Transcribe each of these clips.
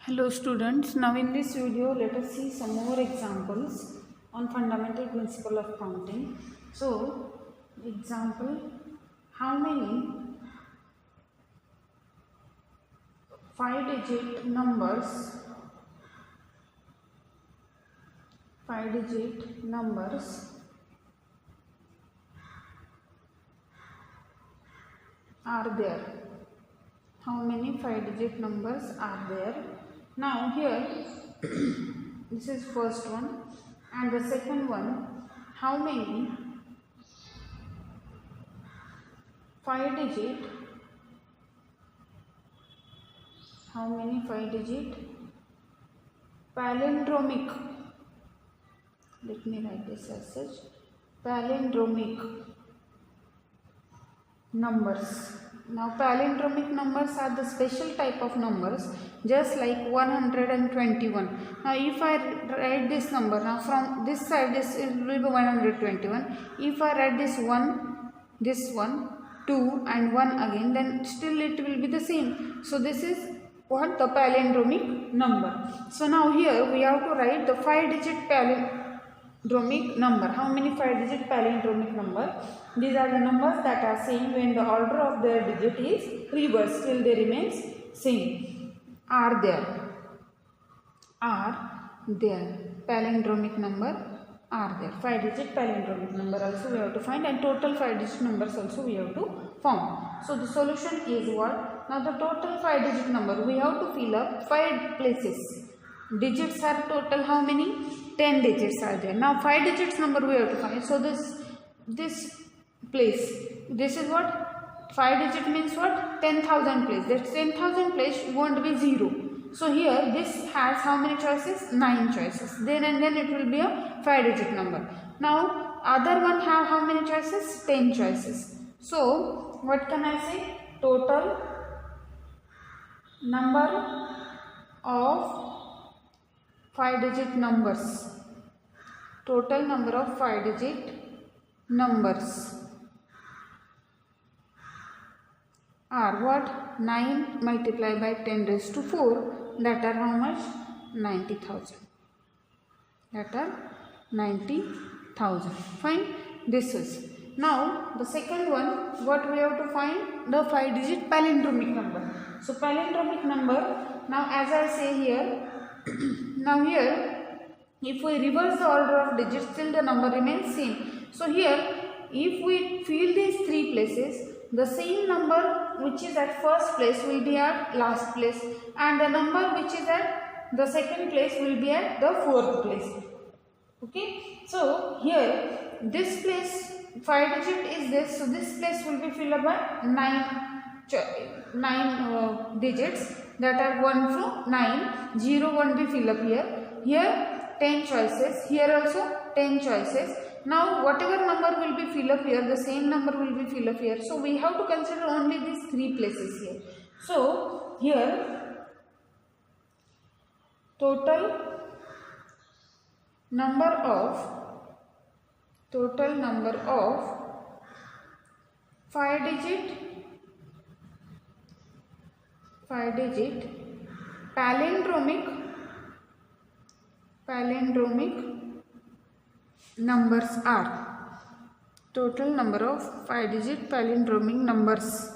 Hello students, now in this video let us see some more examples on fundamental principle of counting. So, example, how many 5-digit numbers are there? How many 5-digit numbers are there? Now here this is first one, and the second one, how many 5-digit palindromic, let me write this as such, palindromic numbers. Now palindromic numbers are the special type of numbers, just like 121. Now if I write this number, now from this side this will be 121. If I write this 2 and 1 again, then still it will be the same. So this is what the palindromic number. So now here we have to write the 5-digit palindromic number. How many 5-digit palindromic number? These are the numbers that are same when the order of their digit is reversed, still they remains same. Are there palindromic number are there. 5-digit palindromic number also we have to find, and total 5-digit numbers also we have to found. So the solution is what? Now the total 5-digit number we have to fill up 5 places. Digits are total how many? 10 digits are there. Now 5 digits number we have to find. So this place, this is what? 5 digit means what? 10,000 place. That 10,000 place won't be 0. So here this has how many choices? 9 choices. Then it will be a 5-digit number. Now other one have how many choices? 10 choices. So what can I say? Total number of 5-digit numbers. Total number of 5-digit numbers are what? 9 multiplied by 10 raised to 4. That are how much? 90,000. That are 90,000. Fine. This is. Now the second one, what we have to find? The 5-digit palindromic number. So palindromic number, now as I say here, now here if we reverse the order of digits, still the number remains same. So here if we fill these 3 places, the same number which is at first place will be at last place, and the number which is at the second place will be at the fourth place. Okay. So here this place 5 digit is this, so this place will be filled up by 9 digits, that are 1 to 9. 0 won't be filled up here. Here 10 choices, here also 10 choices. Now whatever number will be filled up here, the same number will be filled up here. So we have to consider only these 3 places here. So here total number of 5-digit palindromic numbers are, total number of 5-digit palindromic numbers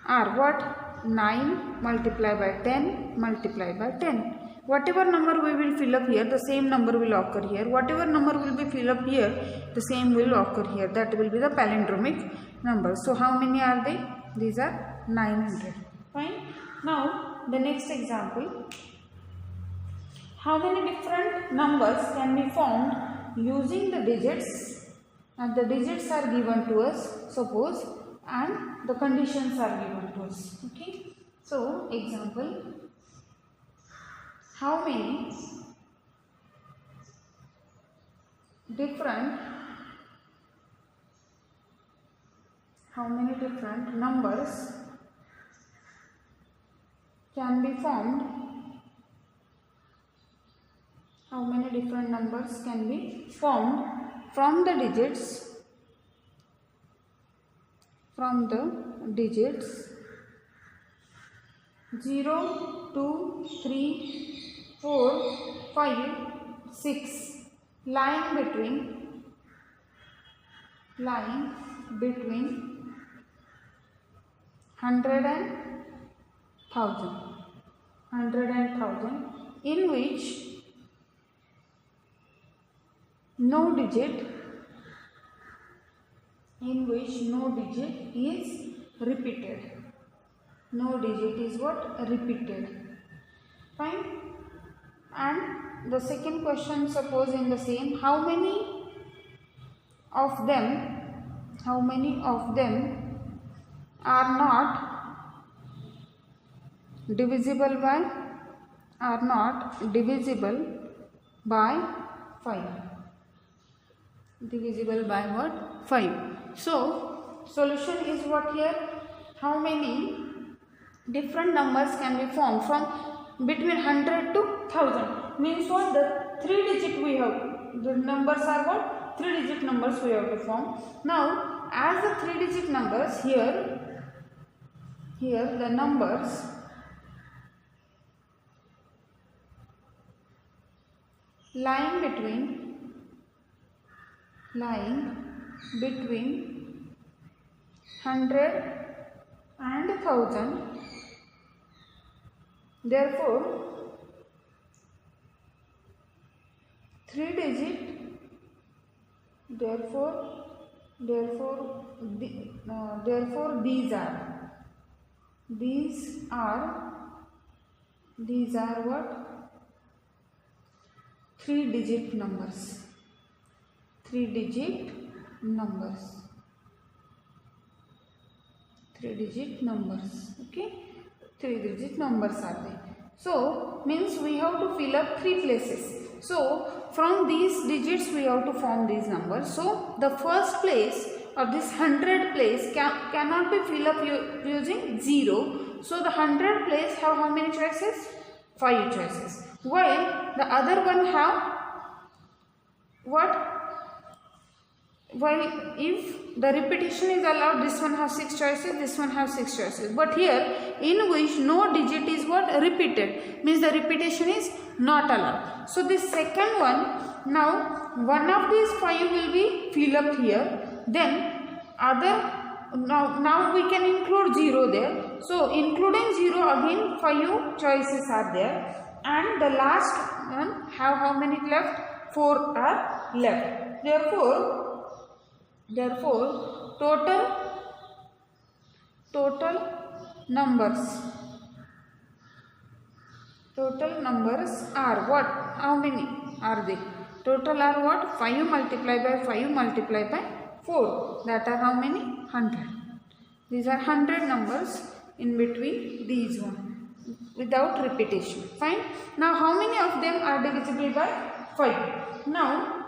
are what? 9 multiplied by 10 multiplied by 10. Whatever number we will fill up here, the same number will occur here. Whatever number will be filled up here, the same will occur here. That will be the palindromic number. So how many are they? These are 900. Fine. Now the next example. How many different numbers can be formed using the digits? And the digits are given to us, suppose, and the conditions are given to us. Okay. So example, how many different numbers can be formed? How many different numbers can be formed from the digits 0, 2, 3, 5, 6 lying between 100 and 1000, in which no digit is repeated. No digit is what? Repeated. Fine. And the second question, suppose in the same, how many of them are not divisible by 5? Divisible by what? 5. So solution is what here? How many different numbers can be formed from between 100 to 1000? Means what? The 3 digit we have, the numbers are what? 3 digit numbers we have to form. Now as the 3 digit numbers, here the numbers lying between 100 and 1000, therefore 3 digit, therefore these are what? 3 digit numbers. 3 digit numbers. Okay, 3 digit numbers are there. So means we have to fill up 3 places. So from these digits we have to form these numbers. So the first place of this 100 place cannot be filled up using 0. So the 100 place have how many choices? 5 choices. While the other one have what? While if the repetition is allowed, this one has 6 choices, this one has 6 choices. But here in which no digit is what? Repeated, means the repetition is not allowed. So this second one, now one of these 5 will be filled up here, then other, now we can include 0 there. So including 0 again 5 choices are there, and the last one have how many left? 4 are left. Therefore total numbers are what? How many are they? Total are what? 5 multiplied by 5 multiplied by 4. That are how many? 100. These are 100 numbers in between these one without repetition. Fine. Now how many of them are divisible by 5? Now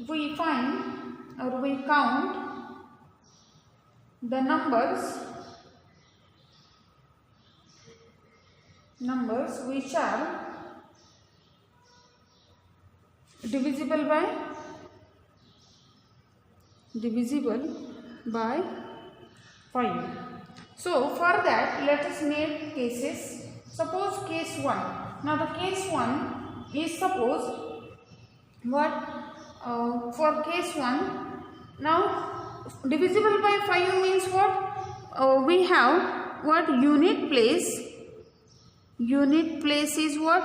we find or we count the numbers which are divisible by 5. So for that, let us make cases. Suppose case 1. Now the case 1 is, suppose what? For case 1, now divisible by 5 means what? We have what? Unit place is what?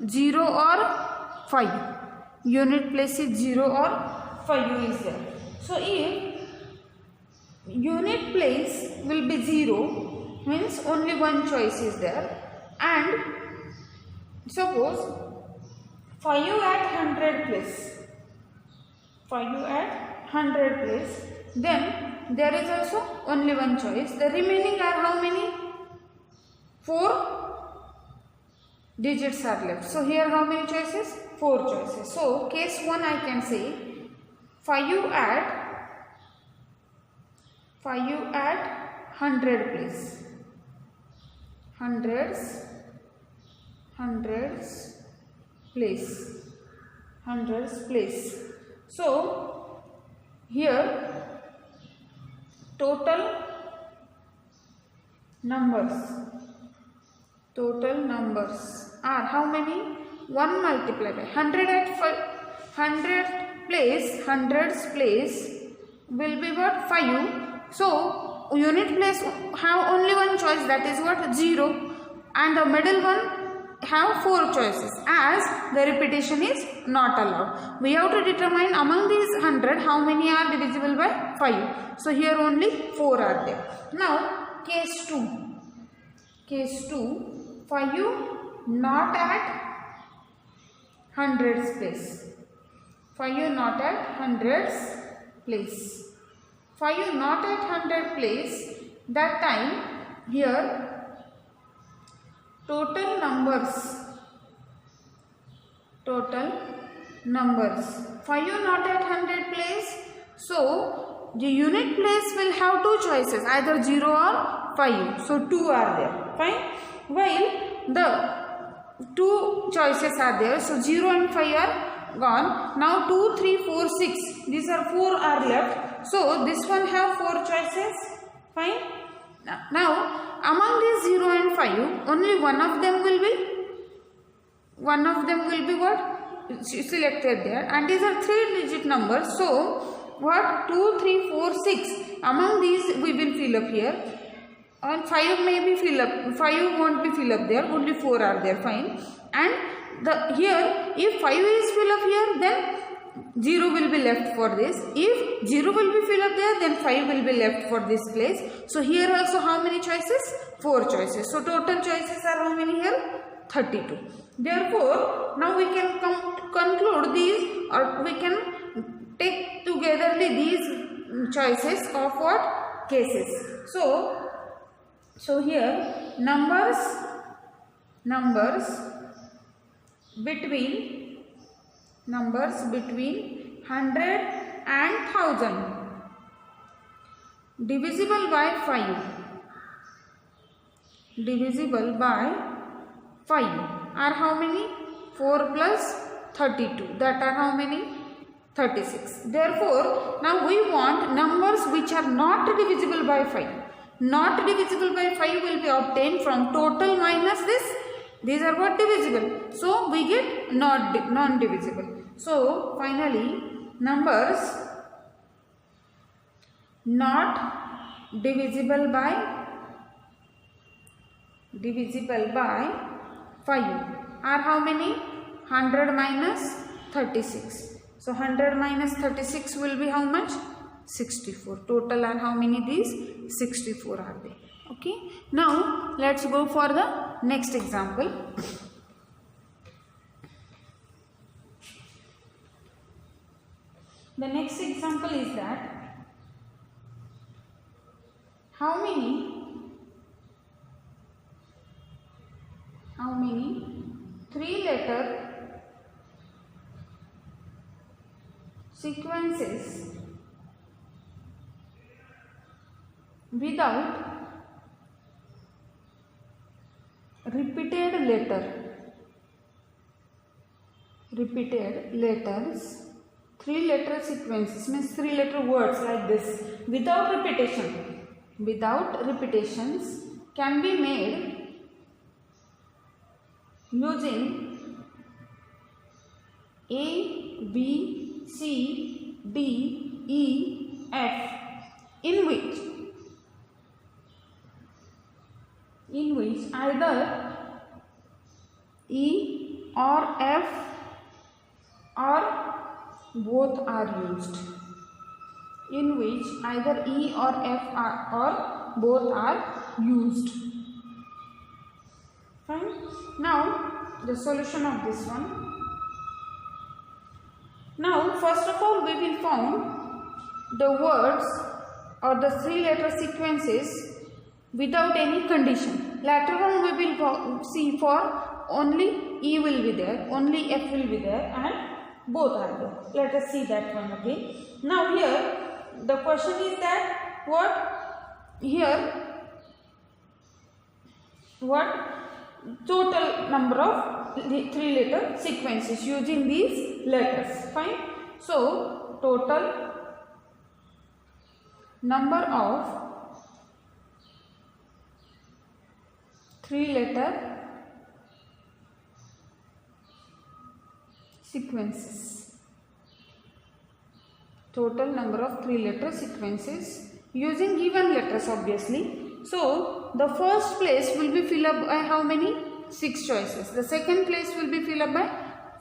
0 or 5. Unit place is 0 or 5 is there. So if unit place will be 0, means only one choice is there, and suppose 5 at 100 place, then there is also only one choice. The remaining are how many? 4 digits are left. So here how many choices? 4 choices. So case 1 I can say 5 at 100 place. Hundreds place. So here total numbers total numbers are how many? 1 multiplied by 100 at 100 place, hundreds place will be what? 5. So unit place have only one choice, that is what? 0, and the middle one have 4 choices, as the repetition is not allowed. We have to determine among these 100 how many are divisible by 5. So here only 4 are there. Now case 2. Case 2, 5 not at hundreds place. 5 not at hundreds place. 5 not at 100 place. That time here total numbers. 5 not at 100 place. So the unit place will have 2 choices, either 0 or 5. So 2 are there. Fine. While the 2 choices are there. So 0 and 5 are gone. Now 2, 3, 4, 6. These are 4 are left. So this one have 4 choices. Fine. Now among these 0 and 5, only one of them will be what? Selected there, and these are 3-digit numbers. So what? 2, 3, 4, 6. Among these we will fill up here, and 5 may be fill up. 5 won't be fill up there. Only 4 are there. Fine. And here if 5 is fill up here, then 0 will be left for this. If 0 will be fill up there, then 5 will be left for this place. So here also how many choices? 4 choices. So total choices are how many here? 32. Therefore now we can conclude these, or we can take togetherly these choices of what? Cases. So here numbers between 100 and 1000 divisible by 5 are how many? 4 plus 32, that are how many? 36. Therefore now we want numbers which are not divisible by 5. Not divisible by 5 will be obtained from total minus this. These are what? Divisible. So we get non-divisible. So finally numbers not divisible by 5 are how many? 100 minus 36. So 100 minus 36 will be how much? 64. Total are how many? These 64 are there. Okay. Now let's go for the next example. The next example is that how many 3-letter sequences without repeated letters, 3-letter sequences means 3-letter words like this without repetitions can be made using A, B, C, D, E, F, in which either E or F or both are used. In which either E or F or both are used. Fine. Now the solution of this one. Now first of all we will found the words or the 3-letter sequences without any condition. Later on we will see for only E will be there, only F will be there, and both are there. Let us see that one again. Now here the question is that what total number of 3-letter sequences using these letters. Fine. So total number of 3-letter sequences. Total number of 3-letter sequences using given letters obviously. So the first place will be filled up by how many? 6 choices. The second place will be filled up by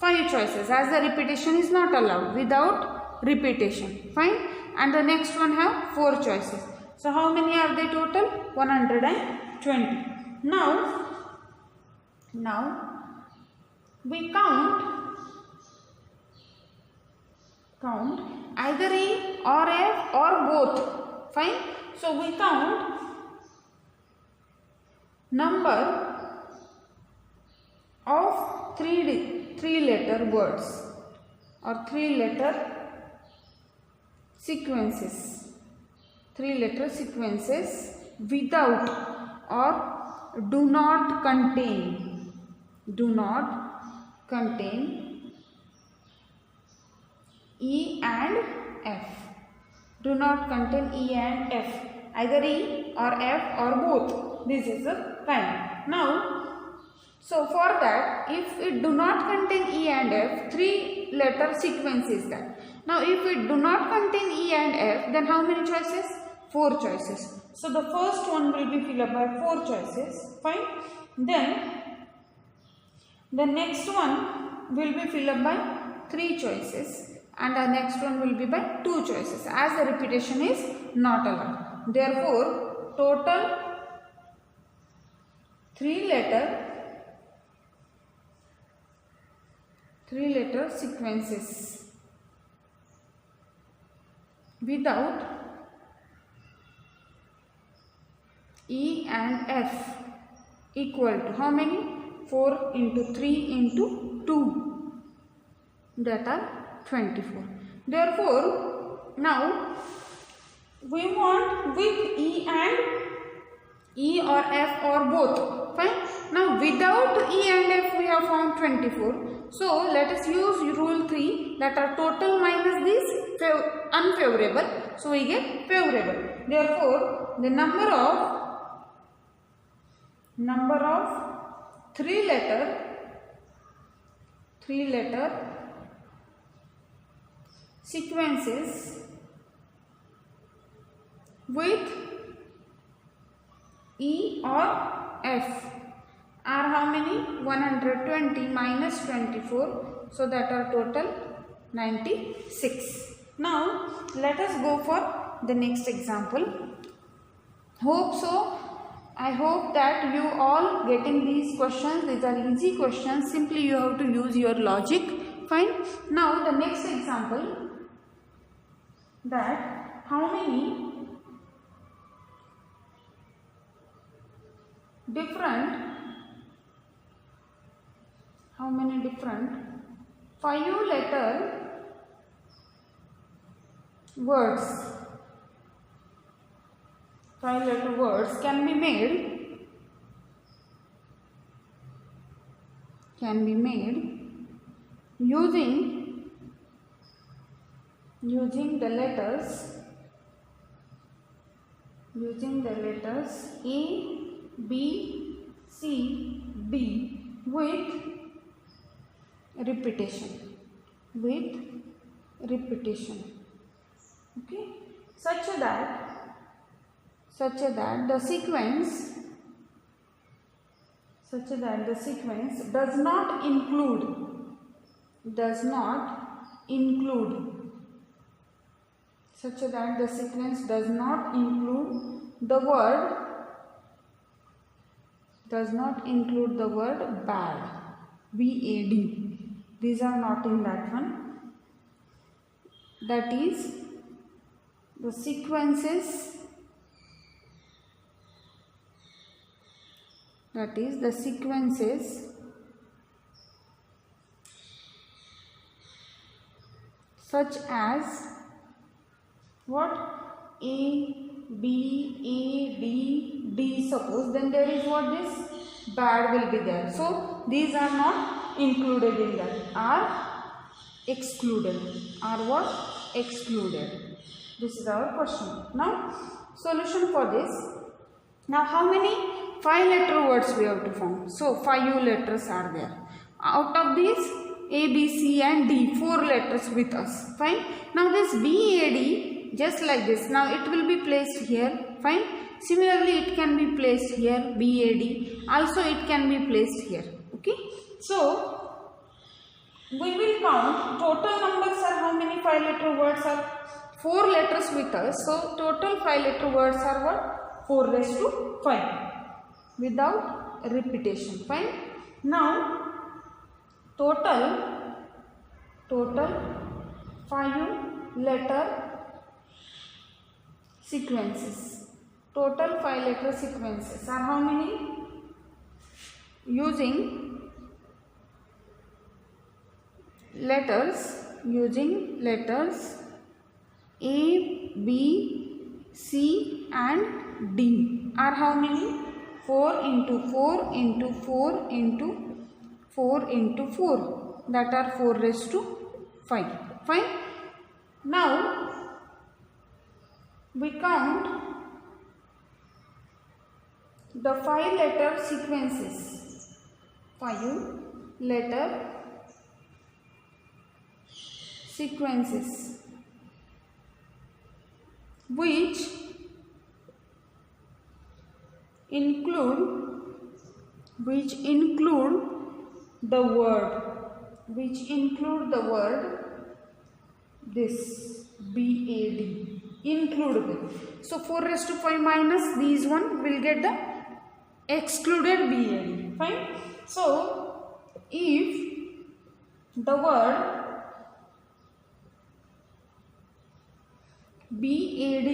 5 choices, as the repetition is not allowed, without repetition. Fine. And the next one have 4 choices. So how many are they total? 120. Now we count either E or F or both. Fine. So we count number of 3-letter words or 3-letter sequences. 3-letter sequences without or do not contain E and F. Do not contain E and F. Either E or F or both. This is the kind. Now, so for that, if it do not contain E and F, 3-letter sequence is that. Now, if it do not contain E and F, then how many choices? 4 choices. So the first one will be filled up by 4 choices. Fine. Then the next one will be filled up by 3 choices. And the next one will be by 2 choices, as the repetition is not allowed. Therefore, total 3-letter sequences without E and F equal to how many? 4 into 3 into 2, that are 24. Therefore, now we want with E or F or both. Fine. Now without E and F we have found 24. So let us use rule 3, that are total minus this unfavorable. So we get favorable. Therefore, the number of 3-letter sequences with E or F are how many? 120 minus 24. So that are total 96. Now let us go for the next example. Hope so. I hope that you all getting these questions. These are easy questions. Simply you have to use your logic. Fine. Now the next example, that how many different 5-letter words, 5-letter words can be made using the letters A, B, C, D with repetition. Okay, such that the sequence does not include the word bad, B-A-D. These are not in that one. That is, the sequences such as what? A, B, A, D, D, suppose, then there is what? This bad will be there. So these are not included in that, are excluded. Are what? Excluded. This is our question. Now solution for this. Now how many 5-letter words we have to form? So 5 letters are there. Out of these, A, B, C and D, 4 letters with us. Fine. Now this BAD, just like this. Now it will be placed here. Fine. Similarly, it can be placed here, BAD. Also it can be placed here. Okay. So we will count. Total numbers are how many 5-letter words are? 4 letters with us. So total 5-letter words are what? 4 raised to 5 without repetition. Fine. Now total 5-letter sequences. Total 5-letter sequences are how many? Using letters A, B, C and D are how many? 4 into 4 into 4 into 4 into 4, that are 4 raised to 5. Fine. Now we count the 5-letter sequences. 5-letter sequences which include the word this BAD, include them. So 4 raised to 5 minus these one will get the excluded BAD. Fine. So if the word BAD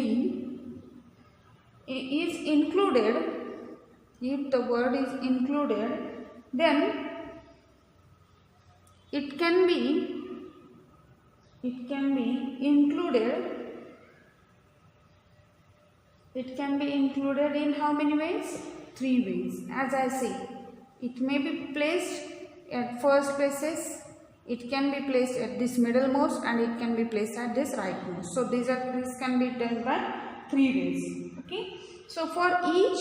is included, if the word is included, then it can be included in how many ways? 3 ways. As I say, it may be placed at first places, it can be placed at this middlemost and it can be placed at this rightmost. So this can be done by 3 ways. Okay. So for each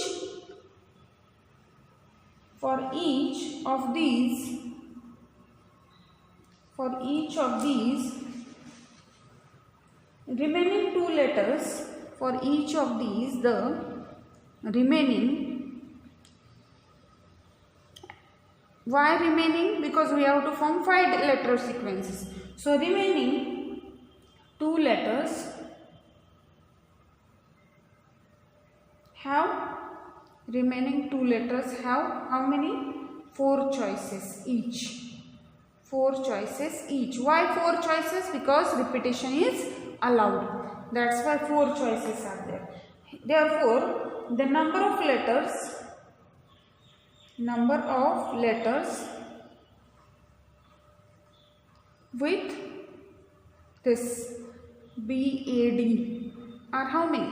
of these remaining 2 letters, for each of these the remaining, why remaining? Because we have to form 5-letter sequences. So remaining 2 letters have how many? 4 choices each. 4 choices each. Why 4 choices? Because repetition is allowed. That's why 4 choices are there. Therefore, the number of letters with this BAD are how many?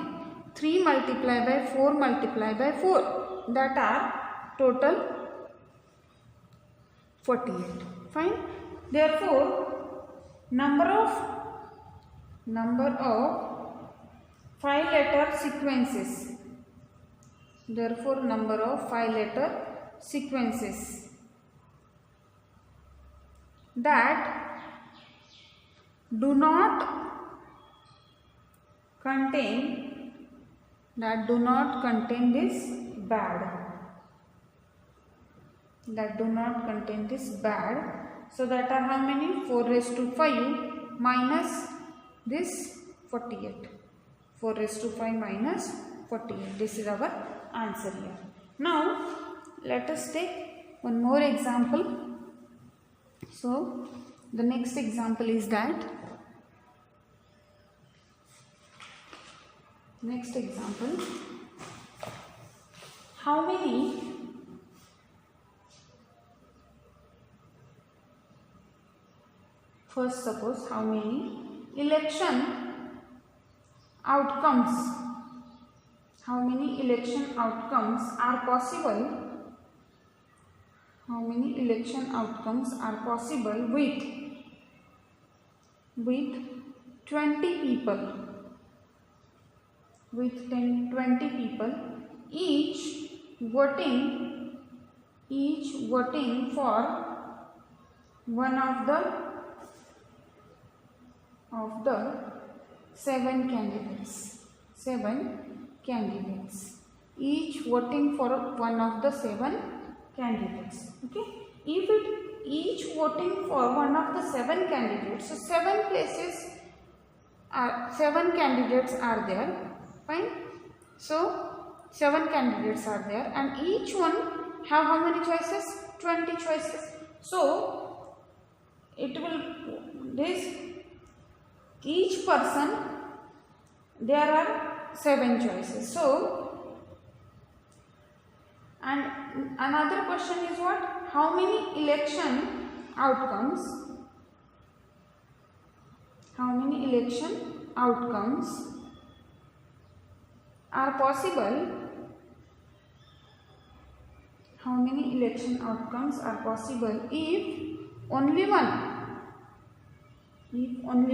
3 multiplied by 4 multiplied by 4, that are total 48. Fine. Therefore, number of 5-letter sequences. Therefore, number of 5-letter sequences that do not contain this bad. So that are how many? 4 raised to 5 minus this 48. 4 raised to 5 minus 48. This is our answer here. Now let us take one more example. So the next example is that, how many election outcomes are possible? How many election outcomes are possible with 20 people? With 20 people, each voting for one of the 7 candidates. 7 candidates. Each voting for one of the 7 candidates. Okay. If each voting for one of the 7 candidates, so 7 places are 7 candidates are there. Fine. So 7 candidates are there, and each one have how many choices? 20 choices. So it will each person there are 7 choices. So, and another question is what? How many election outcomes? How many election outcomes are possible? How many election outcomes are possible if only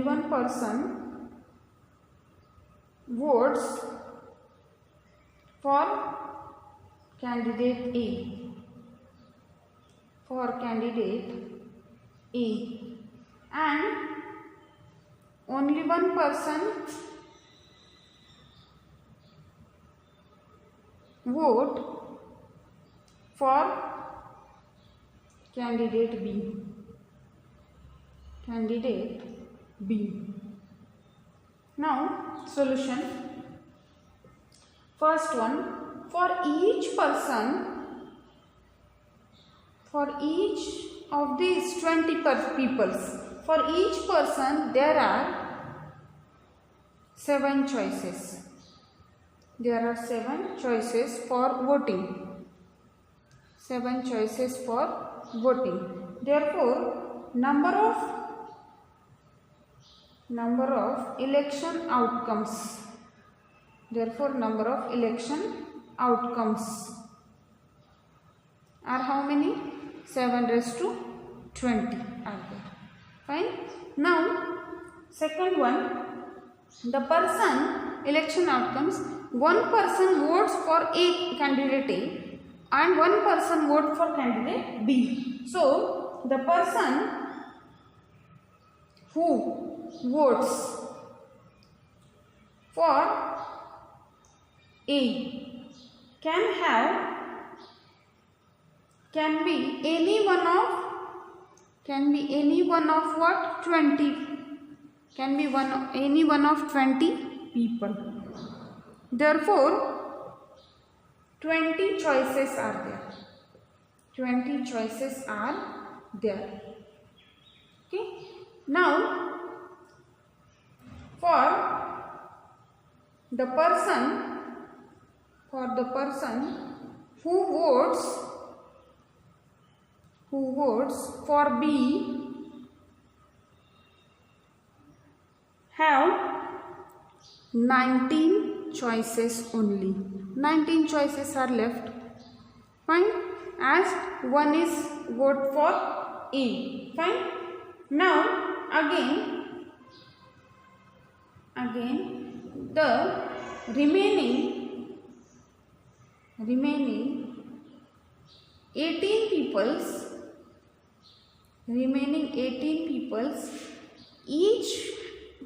one person votes for candidate A, and only one person vote for candidate B. Now solution. First one, for each of these 20 peoples, for each person there are 7 choices. There are 7 choices for voting. 7 choices for voting. Therefore, number of election outcomes. Therefore, number of election outcomes are how many? 7/20 are there. Fine. Now, second one, the person election outcomes. One person votes for A, candidate A, and one person votes for candidate B. So, the person who votes for A can be any one of what? 20. Can be any one of 20 people. Therefore, 20 choices are there. 20 choices are there. Okay. Now, for the person who votes for B have 19 choices only. 19 choices are left. Fine. As one is vote for A. Fine. Now again the remaining 18 peoples, each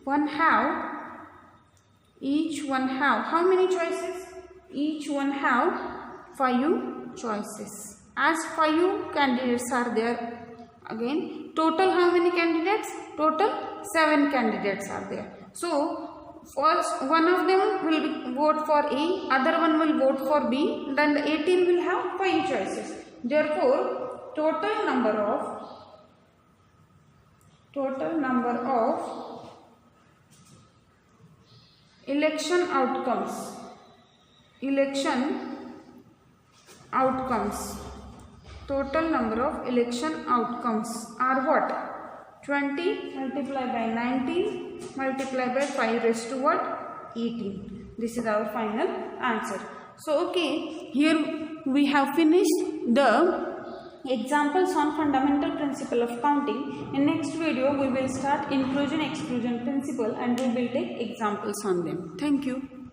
one have how many choices? Each one have 5 choices. As 5 candidates are there, again total how many candidates? Total 7 candidates are there. So first one of them will vote for A, other one will vote for B, then the 18 will have 5 choices. Therefore, total number of election outcomes total number of election outcomes are what? 20 multiplied by 19 multiplied by 5/18. This is our final answer. So okay, here we have finished the examples on fundamental principle of counting. In next video we will start inclusion exclusion principle and we will take examples on them. Thank you.